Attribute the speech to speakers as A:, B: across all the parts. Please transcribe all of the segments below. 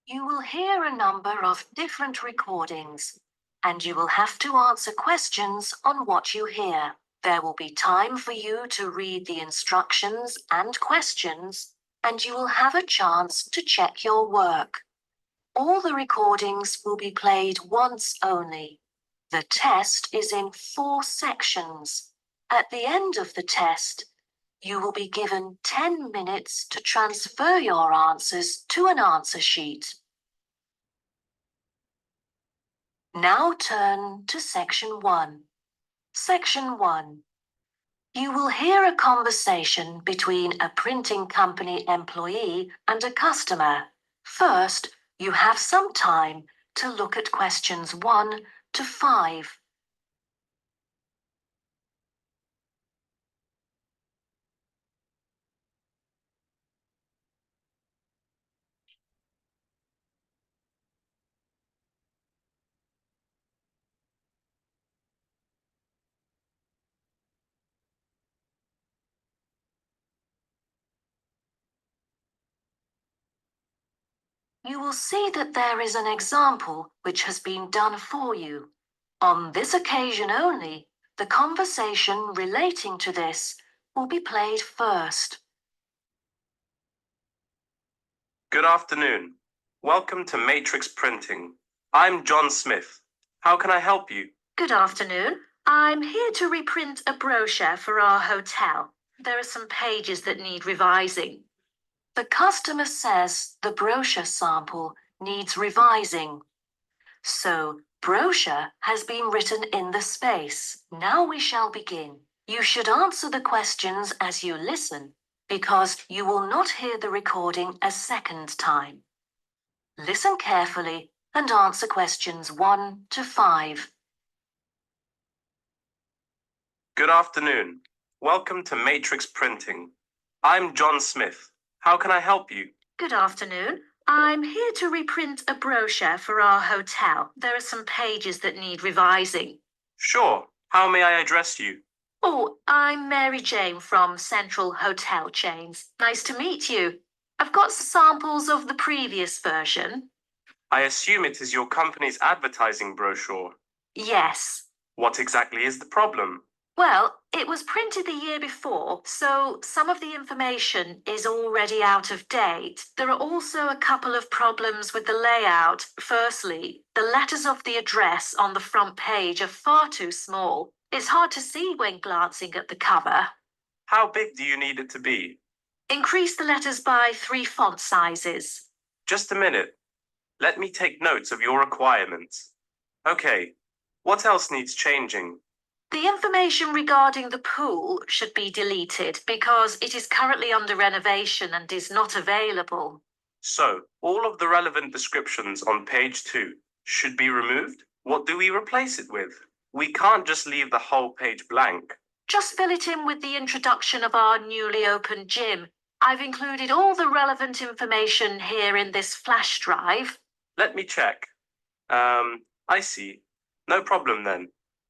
A: You will hear a number of different recordings, and you will have to answer questions on what you hear. There will be time for you to read the instructions and questions, and you will have a chance to check your work. All the recordings will be played once only. The test is in 4 sections. At the end of the test, you will be given 10 minutes to transfer your answers to an answer sheet. Now turn to Section 1. Section 1. You will hear a conversation between a printing company employee and a customer. First, you have some time to look at questions 1 to 5. You will see that there is an example which has been done for you. On this occasion only, the conversation relating to this will be played first.
B: Good afternoon. Welcome to Matrix Printing. I'm John Smith. How can I help you?
A: Good afternoon. I'm here to reprint a brochure for our hotel. There are some pages that need revising. The customer says the brochure sample needs revising. So, brochure has been written in the space. Now we shall begin. You should answer the questions as you listen, because you will not hear the recording a second time. Listen carefully and answer questions 1 to 5.
B: Good afternoon. Welcome to Matrix Printing. I'm John Smith. How can I help you?
A: Good afternoon. I'm here to reprint a brochure for our hotel. There are some pages that need revising.
B: Sure. How may I address you?
A: Oh, I'm Mary Jane from Central Hotel Chains. Nice to meet you. I've got samples of the previous version.
B: I assume it is your company's advertising brochure.
A: Yes.
B: What exactly is the problem?
A: Well, it was printed the year before, so some of the information is already out of date. There are also a couple of problems with the layout. Firstly, the letters of the address on the front page are far too small. It's hard to see when glancing at the cover.
B: How big do you need it to be?
A: Increase the letters by 3 font sizes.
B: Just a minute. Let me take notes of your requirements. Okay. What else needs changing?
A: The information regarding the pool should be deleted because it is currently under renovation and is not available.
B: So, all of the relevant descriptions on page 2 should be removed? What do we replace it with? We can't just leave the whole page blank.
A: Just fill it in with the introduction of our newly opened gym. I've included all the relevant information here in this flash drive.
B: Let me check. I see. No problem then.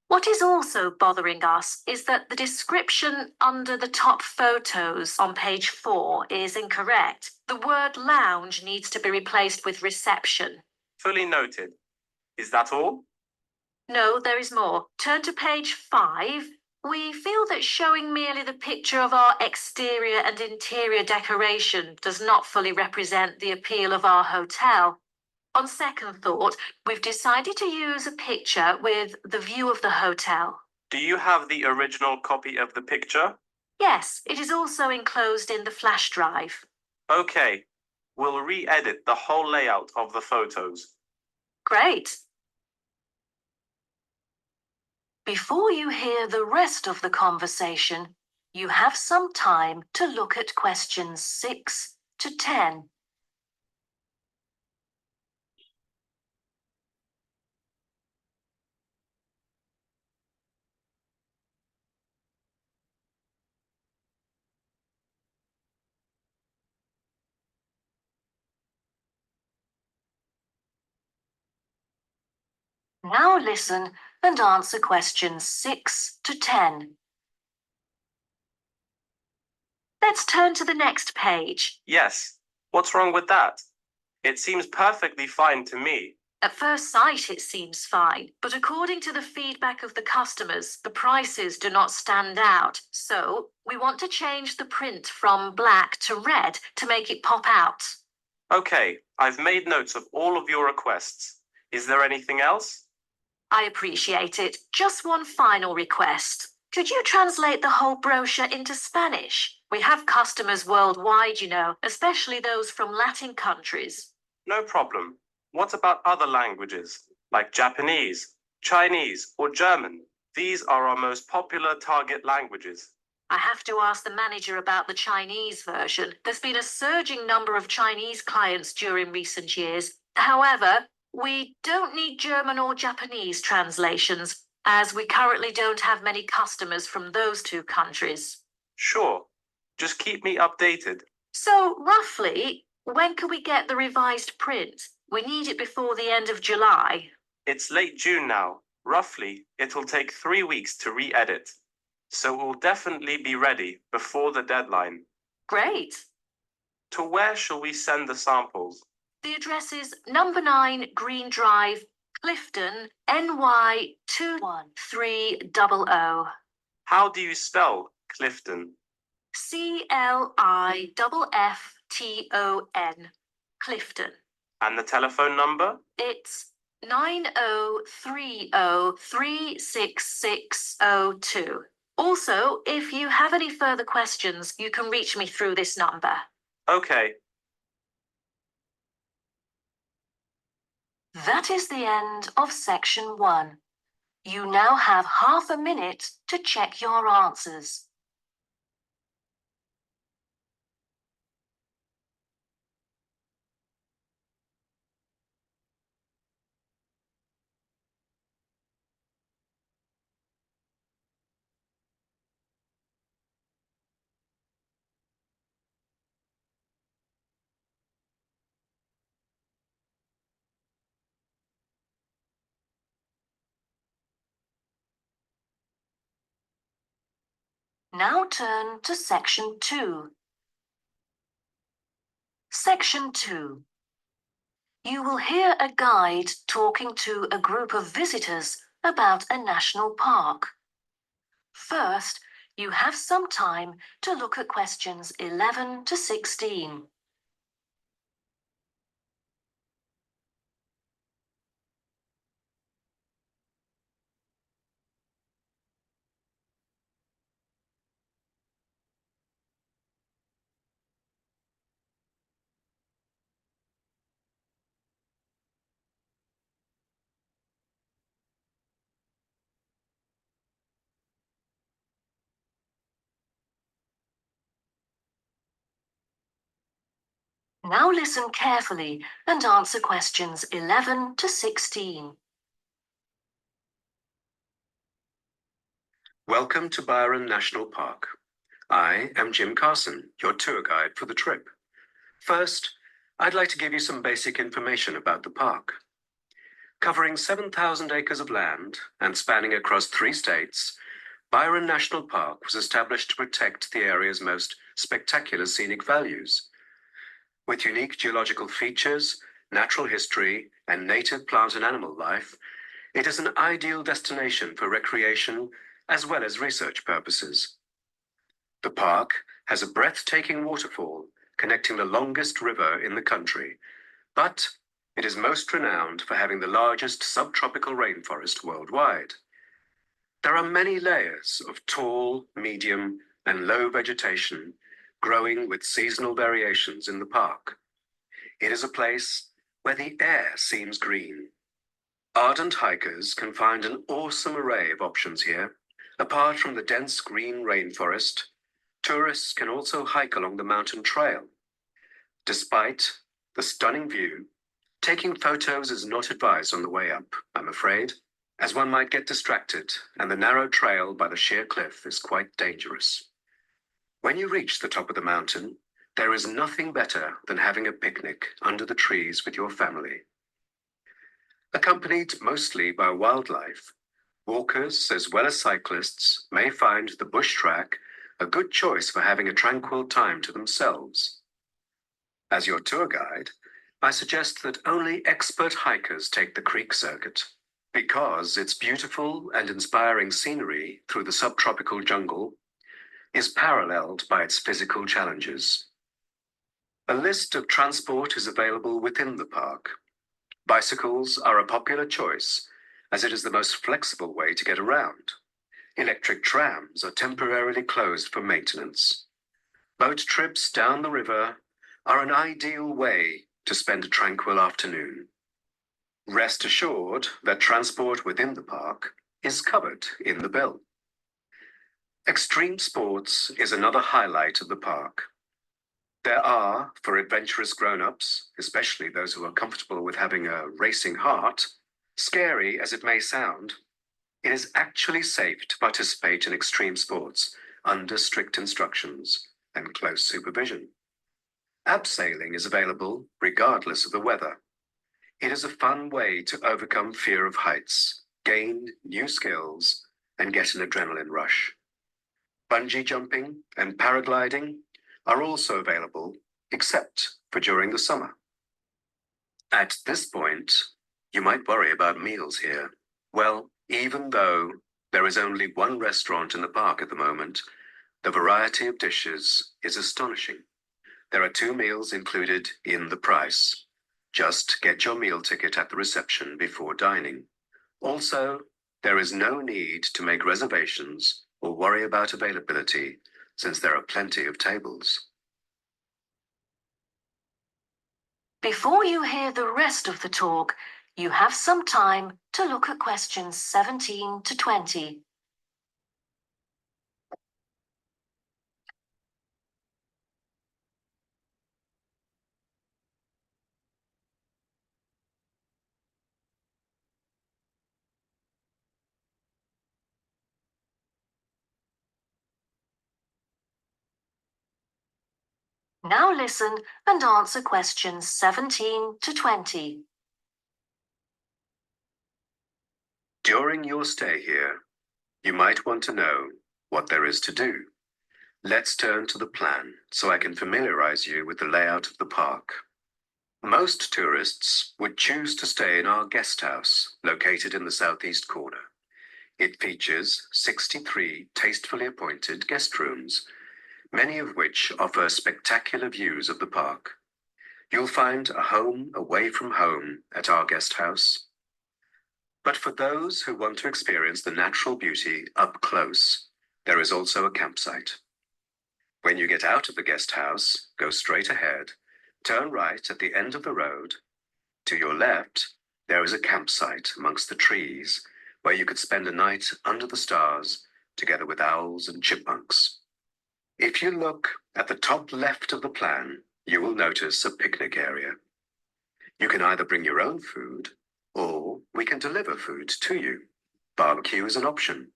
A: What is also bothering us is that the description under the top photos on page 4 is incorrect. The word lounge needs to be replaced with reception.
B: Fully noted. Is that all?
A: No, there is more. Turn to page 5. We feel that showing merely the picture of our exterior and interior decoration does not fully represent the appeal of our hotel. On second thought, we've decided to use a picture with the view of the hotel.
B: Do you have the original copy of the picture?
A: Yes, it is also enclosed in the flash drive.
B: Okay. We'll re-edit the whole layout of the photos.
A: Great. Before you hear the rest of the conversation, you have some time to look at questions 6 to 10. Now listen and answer questions 6 to 10. Let's turn to the next page.
B: Yes. What's wrong with that? It seems perfectly fine to me.
A: At first sight, it seems fine, but according to the feedback of the customers, the prices do not stand out. So we want to change the print from black to red to make it pop out.
B: Okay, I've made notes of all of your requests. Is there anything else?
A: I appreciate it. Just one final request. Could you translate the whole brochure into Spanish? We have customers worldwide, you know, especially those from Latin countries.
B: No problem. What about other languages, like Japanese, Chinese, or German? These are our most popular target languages.
A: I have to ask the manager about the Chinese version. There's been a surging number of Chinese clients during recent years. However, we don't need German or Japanese translations, as we currently don't have many customers from those two countries.
B: Sure. Just keep me updated.
A: So, roughly, when can we get the revised print? We need it before the end of July.
B: It's late June now. Roughly, it'll take 3 weeks to re-edit. So it will definitely be ready before the deadline.
A: Great.
B: To where shall we send the samples?
A: The address is number 9 Green Drive, Clifton, NY 21300.
B: How do you spell Clifton?
A: CLIFFTON, Clifton.
B: And the telephone number?
A: It's 9030366602. Also, if you have any further questions, you can reach me through this number.
B: Okay.
A: That is the end of section 1. You now have half a minute to check your answers. Now turn to section 2. Section 2. You will hear a guide talking to a group of visitors about a national park. First, you have some time to look at questions 11 to 16. Now listen carefully and answer questions 11 to 16.
C: Welcome to Byron National Park. I am Jim Carson, your tour guide for the trip. First, I'd like to give you some basic information about the park. Covering 7,000 acres of land and spanning across 3 states, Byron National Park was established to protect the area's most spectacular scenic values. With unique geological features, natural history, and native plant and animal life, it is an ideal destination for recreation as well as research purposes. The park has a breathtaking waterfall connecting the longest river in the country, but it is most renowned for having the largest subtropical rainforest worldwide. There are many layers of tall, medium, and low vegetation growing with seasonal variations in the park. It is a place where the air seems green. Ardent hikers can find an awesome array of options here. Apart from the dense green rainforest, tourists can also hike along the mountain trail. Despite the stunning view, taking photos is not advised on the way up, I'm afraid, as one might get distracted, and the narrow trail by the sheer cliff is quite dangerous. When you reach the top of the mountain, there is nothing better than having a picnic under the trees with your family. Accompanied mostly by wildlife, walkers as well as cyclists may find the bush track a good choice for having a tranquil time to themselves. As your tour guide, I suggest that only expert hikers take the creek circuit, because its beautiful and inspiring scenery through the subtropical jungle is paralleled by its physical challenges. A list of transport is available within the park. Bicycles are a popular choice, as it is the most flexible way to get around. Electric trams are temporarily closed for maintenance. Boat trips down the river are an ideal way to spend a tranquil afternoon. Rest assured that transport within the park is covered in the bill. Extreme sports is another highlight of the park. There are, for adventurous grown-ups, especially those who are comfortable with having a racing heart, scary as it may sound, it is actually safe to participate in extreme sports under strict instructions and close supervision. Abseiling is available regardless of the weather. It is a fun way to overcome fear of heights, gain new skills, and get an adrenaline rush. Bungee jumping and paragliding are also available, except for during the summer. At this point, you might worry about meals here. Well, even though there is only one restaurant in the park at the moment, the variety of dishes is astonishing. There are 2 meals included in the price. Just get your meal ticket at the reception before dining. Also, there is no need to make reservations or worry about availability, since there are plenty of tables.
A: Before you hear the rest of the talk, you have some time to look at questions 17 to 20. Now listen and answer questions 17 to 20.
C: During your stay here, you might want to know what there is to do. Let's turn to the plan so I can familiarize you with the layout of the park. Most tourists would choose to stay in our guest house, located in the southeast corner. It features 63 tastefully appointed guest rooms, many of which offer spectacular views of the park. You'll find a home away from home at our guest house. But for those who want to experience the natural beauty up close, there is also a campsite. When you get out of the guest house, go straight ahead, turn right at the end of the road. To your left, there is a campsite amongst the trees where you could spend a night under the stars together with owls and chipmunks. If you look at the top left of the plan, you will notice a picnic area. You can either bring your own food, or we can deliver food to you. Barbecue is an option.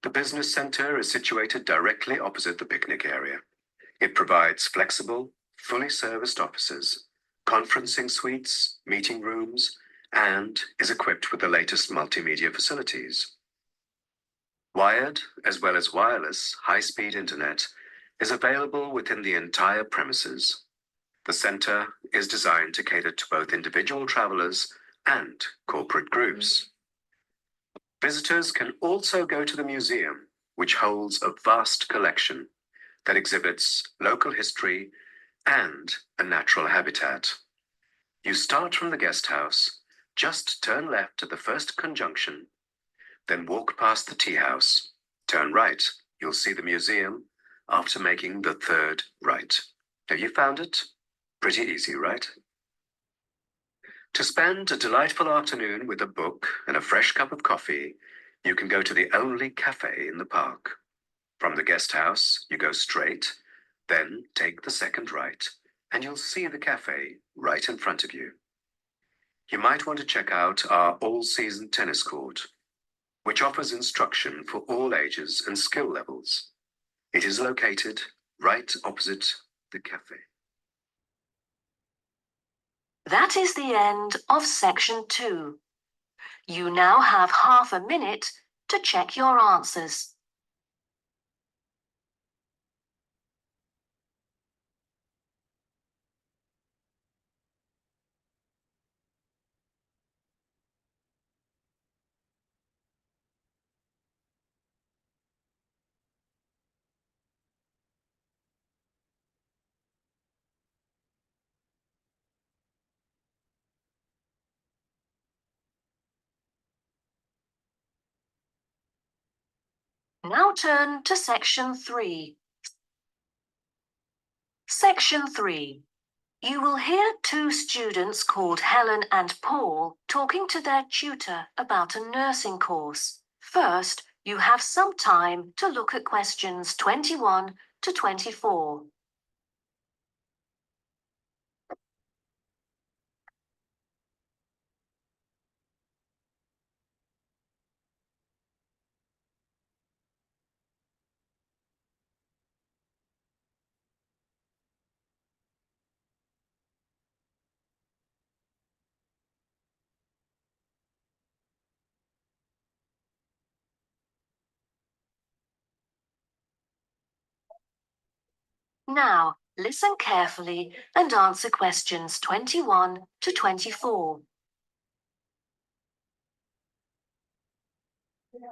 C: The business center is situated directly opposite the picnic area. It provides flexible, fully serviced offices, conferencing suites, meeting rooms, and is equipped with the latest multimedia facilities. Wired, as well as wireless, high-speed internet is available within the entire premises. The center is designed to cater to both individual travelers and corporate groups. Visitors can also go to the museum, which holds a vast collection that exhibits local history and a natural habitat. You start from the guest house, just turn left at the first conjunction, then walk past the tea house. Turn right, you'll see the museum after making the third right. Have you found it? Pretty easy, right? To spend a delightful afternoon with a book and a fresh cup of coffee, you can go to the only cafe in the park. From the guest house, you go straight, then take the second right, and you'll see the cafe right in front of you. You might want to check out our all-season tennis court, which offers instruction for all ages and skill levels. It is located right opposite the cafe.
A: That is the end of section 2. You now have half a minute to check your answers. Now turn to Section 3. Section 3. You will hear two students called Helen and Paul talking to their tutor about a nursing course. First, you have some time to look at questions 21 to 24. Now, listen carefully and answer questions 21 to 24.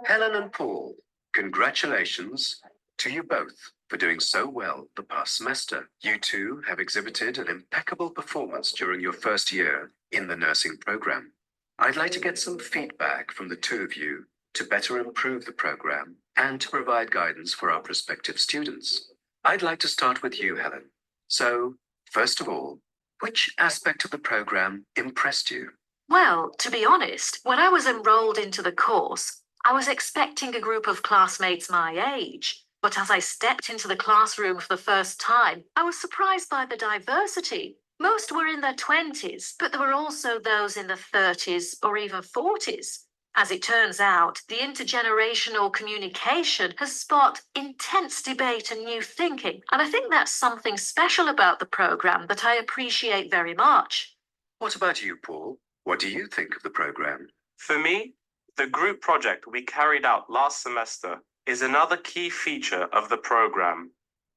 C: Helen and Paul, congratulations to you both for doing so well the past semester. You two have exhibited an impeccable performance during your first year in the nursing program. I'd like to get some feedback from the two of you to better improve the program and to provide guidance for our prospective students. I'd like to start with you, Helen. So, first of all, which aspect of the program impressed you?
A: Well, to be honest, when I was enrolled into the course, I was expecting a group of classmates my age. But as I stepped into the classroom for the first time, I was surprised by the diversity. Most were in their 20s, but there were also those in the 30s or even 40s. As it turns out, the intergenerational communication has sparked intense debate and new thinking, and I think that's something special about the program that I appreciate very much.
C: What about you, Paul? What do you think of the program?
B: For me, the group project we carried out last semester is another key feature of the program.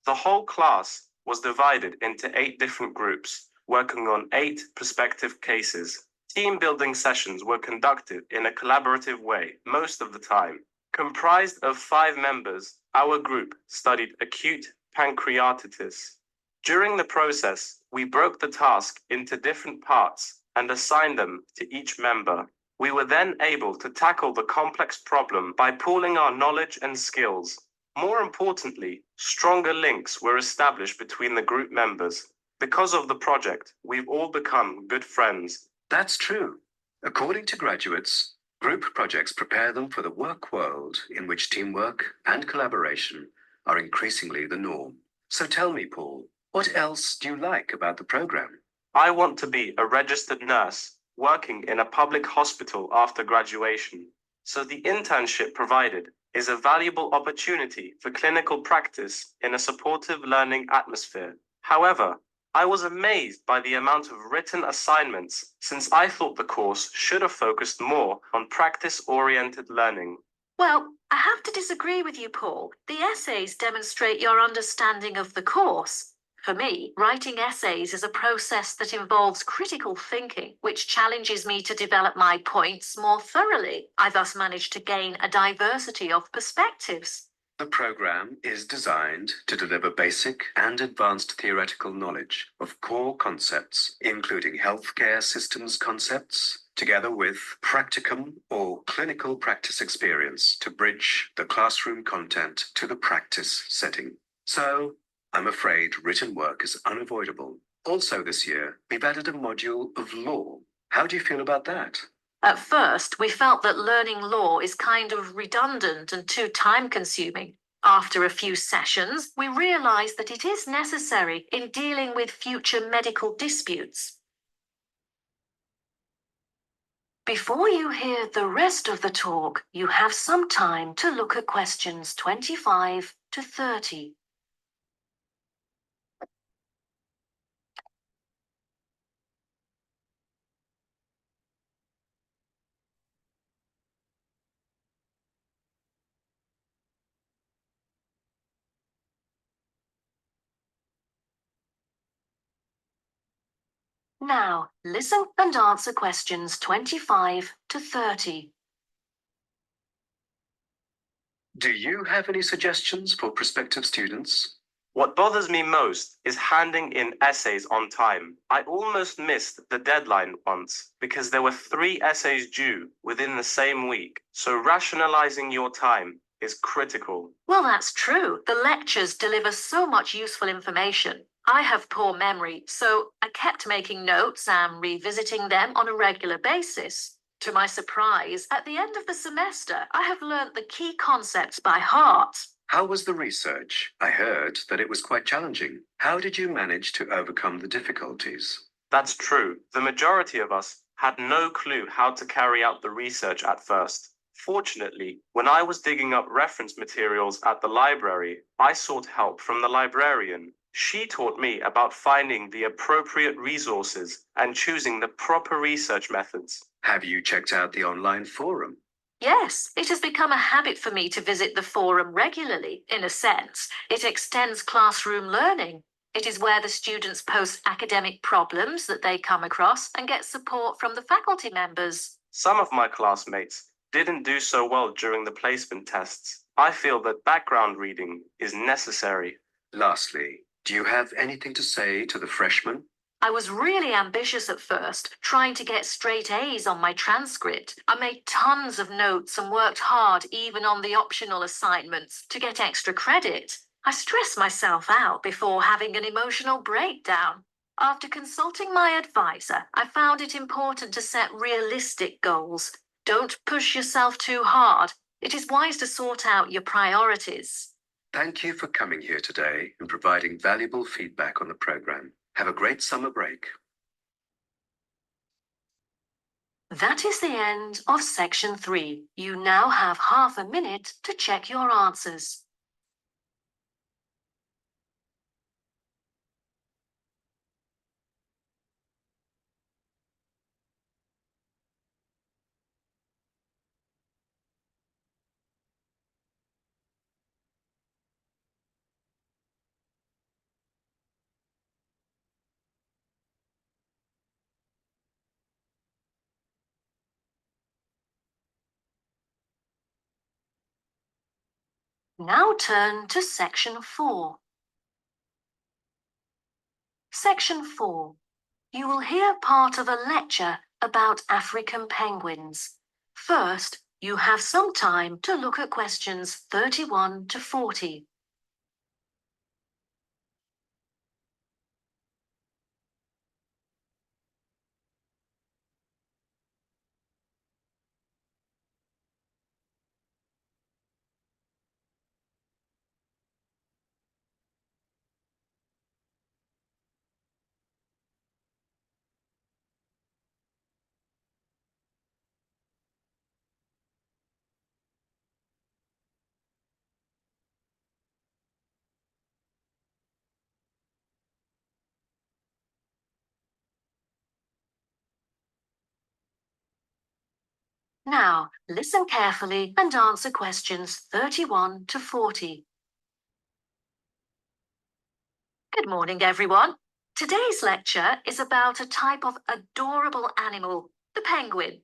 B: The whole class was divided into 8 different groups, working on 8 prospective cases. Team building sessions were conducted in a collaborative way most of the time. Comprised of 5 members, our group studied acute pancreatitis. During the process, we broke the task into different parts and assigned them to each member. We were then able to tackle the complex problem by pooling our knowledge and skills. More importantly, stronger links were established between the group members. Because of the project, we've all become good friends.
C: That's true. According to graduates, group projects prepare them for the work world in which teamwork and collaboration are increasingly the norm. So tell me, Paul, what else do you like about the program?
B: I want to be a registered nurse working in a public hospital after graduation. So the internship provided is a valuable opportunity for clinical practice in a supportive learning atmosphere. However, I was amazed by the amount of written assignments since I thought the course should have focused more on practice-oriented learning.
A: Well, I have to disagree with you, Paul. The essays demonstrate your understanding of the course. For me, writing essays is a process that involves critical thinking, which challenges me to develop my points more thoroughly. I thus manage to gain a diversity of perspectives.
C: The program is designed to deliver basic and advanced theoretical knowledge of core concepts, including healthcare systems concepts, together with practicum or clinical practice experience to bridge the classroom content to the practice setting. So, I'm afraid written work is unavoidable. Also this year, we've added a module of law. How do you feel about that?
A: At first, we felt that learning law is kind of redundant and too time-consuming. After a few sessions, we realized that it is necessary in dealing with future medical disputes. Before you hear the rest of the talk, you have some time to look at questions 25 to 30. Now, listen and answer questions 25 to 30.
C: Do you have any suggestions for prospective students?
B: What bothers me most is handing in essays on time. I almost missed the deadline once because there were 3 essays due within the same week. So rationalizing your time is critical.
A: Well, that's true. The lectures deliver so much useful information. I have poor memory, so I kept making notes and revisiting them on a regular basis. To my surprise, at the end of the semester, I have learnt the key concepts by heart.
C: How was the research? I heard that it was quite challenging. How did you manage to overcome the difficulties?
B: That's true. The majority of us had no clue how to carry out the research at first. Fortunately, when I was digging up reference materials at the library, I sought help from the librarian. She taught me about finding the appropriate resources and choosing the proper research methods.
C: Have you checked out the online forum?
A: Yes, it has become a habit for me to visit the forum regularly, in a sense. It extends classroom learning. It is where the students post academic problems that they come across and get support from the faculty members.
B: Some of my classmates didn't do so well during the placement tests. I feel that background reading is necessary.
C: Lastly, do you have anything to say to the freshmen?
A: I was really ambitious at first, trying to get straight A's on my transcript. I made tons of notes and worked hard even on the optional assignments to get extra credit. I stressed myself out before having an emotional breakdown. After consulting my advisor, I found it important to set realistic goals. Don't push yourself too hard. It is wise to sort out your priorities.
C: Thank you for coming here today and providing valuable feedback on the program. Have a great summer break.
A: That is the end of section 3. You now have half a minute to check your answers. Now turn to section 4. Section 4. You will hear part of a lecture about African penguins. First, you have some time to look at questions 31 to 40. Now, listen carefully and answer questions 31 to 40. Good morning, everyone. Today's lecture is about a type of adorable animal, the penguin.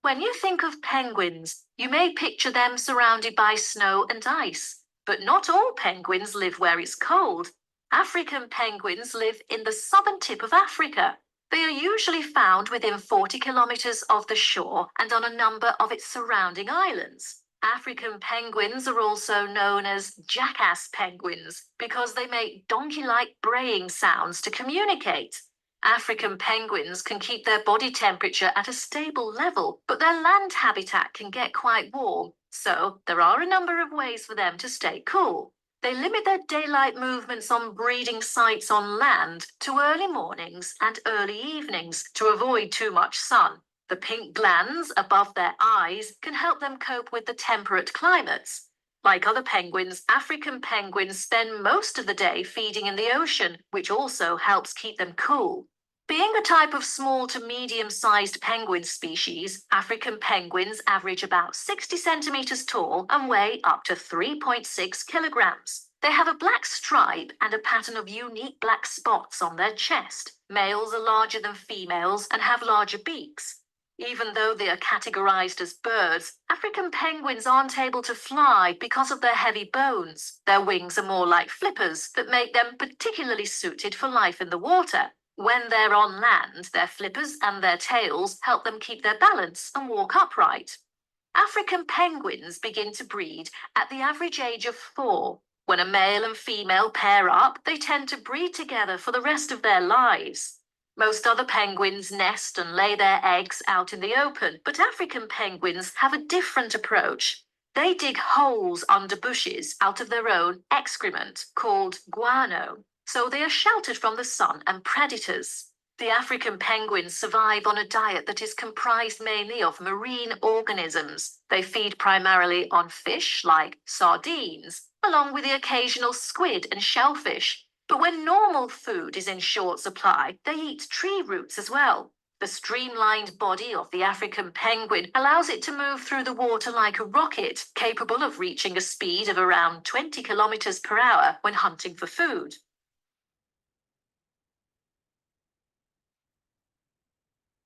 A: When you think of penguins, you may picture them surrounded by snow and ice. But not all penguins live where it's cold. African penguins live in the southern tip of Africa. They are usually found within 40 kilometers of the shore and on a number of its surrounding islands. African penguins are also known as jackass penguins because they make donkey-like braying sounds to communicate. African penguins can keep their body temperature at a stable level, but their land habitat can get quite warm, so there are a number of ways for them to stay cool. They limit their daylight movements on breeding sites on land to early mornings and early evenings to avoid too much sun. The pink glands above their eyes can help them cope with the temperate climates. Like other penguins, African penguins spend most of the day feeding in the ocean, which also helps keep them cool. Being a type of small to medium-sized penguin species, African penguins average about 60 centimeters tall and weigh up to 3.6 kilograms. They have a black stripe and a pattern of unique black spots on their chest. Males are larger than females and have larger beaks. Even though they are categorized as birds, African penguins aren't able to fly because of their heavy bones. Their wings are more like flippers that make them particularly suited for life in the water. When they're on land, their flippers and their tails help them keep their balance and walk upright. African penguins begin to breed at the average age of 4. When a male and female pair up, they tend to breed together for the rest of their lives. Most other penguins nest and lay their eggs out in the open, but African penguins have a different approach. They dig holes under bushes out of their own excrement, called guano, so they are sheltered from the sun and predators. The African penguins survive on a diet that is comprised mainly of marine organisms. They feed primarily on fish like sardines, along with the occasional squid and shellfish. But when normal food is in short supply, they eat tree roots as well. The streamlined body of the African penguin allows it to move through the water like a rocket, capable of reaching a speed of around 20 kilometers per hour when hunting for food.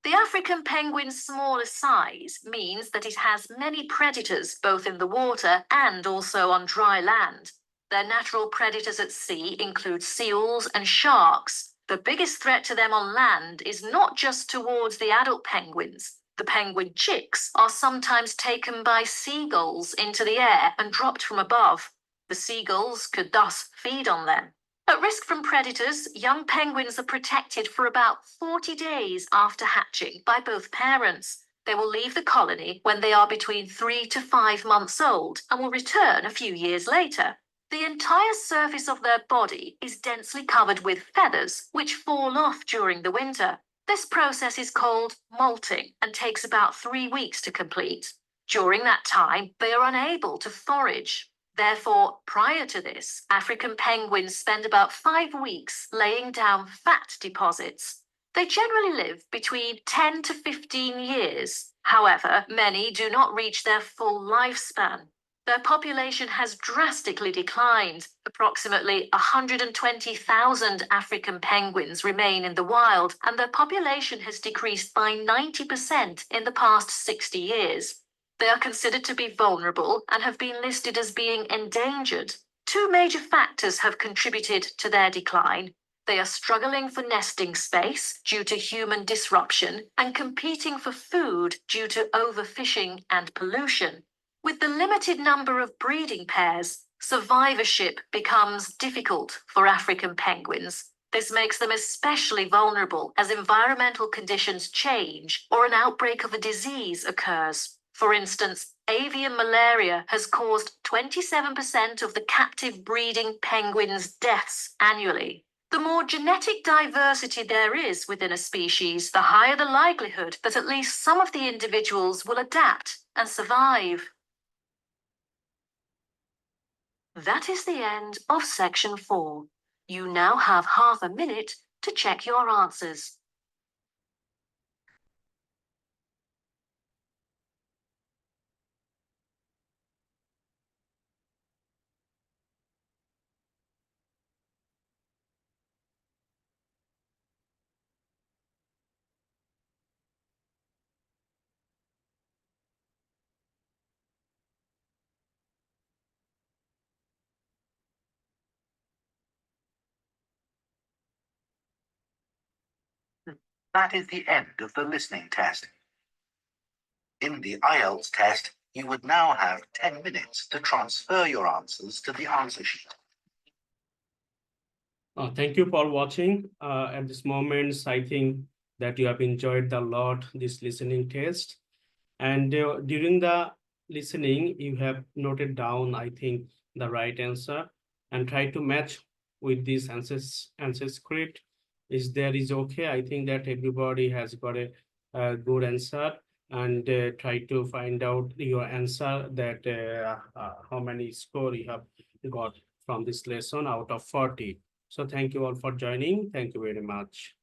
A: The African penguin's smaller size means that it has many predators both in the water and also on dry land. Their natural predators at sea include seals and sharks. The biggest threat to them on land is not just towards the adult penguins. The penguin chicks are sometimes taken by seagulls into the air and dropped from above. The seagulls could thus feed on them. At risk from predators, young penguins are protected for about 40 days after hatching by both parents. They will leave the colony when they are between 3 to 5 months old and will return a few years later. The entire surface of their body is densely covered with feathers, which fall off during the winter. This process is called molting and takes about 3 weeks to complete. During that time, they are unable to forage. Therefore, prior to this, African penguins spend about 5 weeks laying down fat deposits. They generally live between 10 to 15 years. However, many do not reach their full lifespan. Their population has drastically declined. Approximately 120,000 African penguins remain in the wild, and their population has decreased by 90% in the past 60 years. They are considered to be vulnerable and have been listed as being endangered. 2 major factors have contributed to their decline. They are struggling for nesting space due to human disruption and competing for food due to overfishing and pollution. With the limited number of breeding pairs, survivorship becomes difficult for African penguins. This makes them especially vulnerable as environmental conditions change or an outbreak of a disease occurs. For instance, avian malaria has caused 27% of the captive breeding penguins' deaths annually. The more genetic diversity there is within a species, the higher the likelihood that at least some of the individuals will adapt and survive. That is the end of section 4. You now have half a minute to check your answers.
D: That is the end of the listening test. In the ielts test, you would now have 10 minutes to transfer your answers to the answer sheet.
E: Thank you for watching. At this moment, I think that you have enjoyed a lot this listening test. And during the listening, you have noted down, I think, the right answer and try to match with this answer script. Is okay? I think that everybody has got a good answer, and try to find out your answer, that how many score you have got from this lesson out of 40. So thank you all for joining. Thank you very much.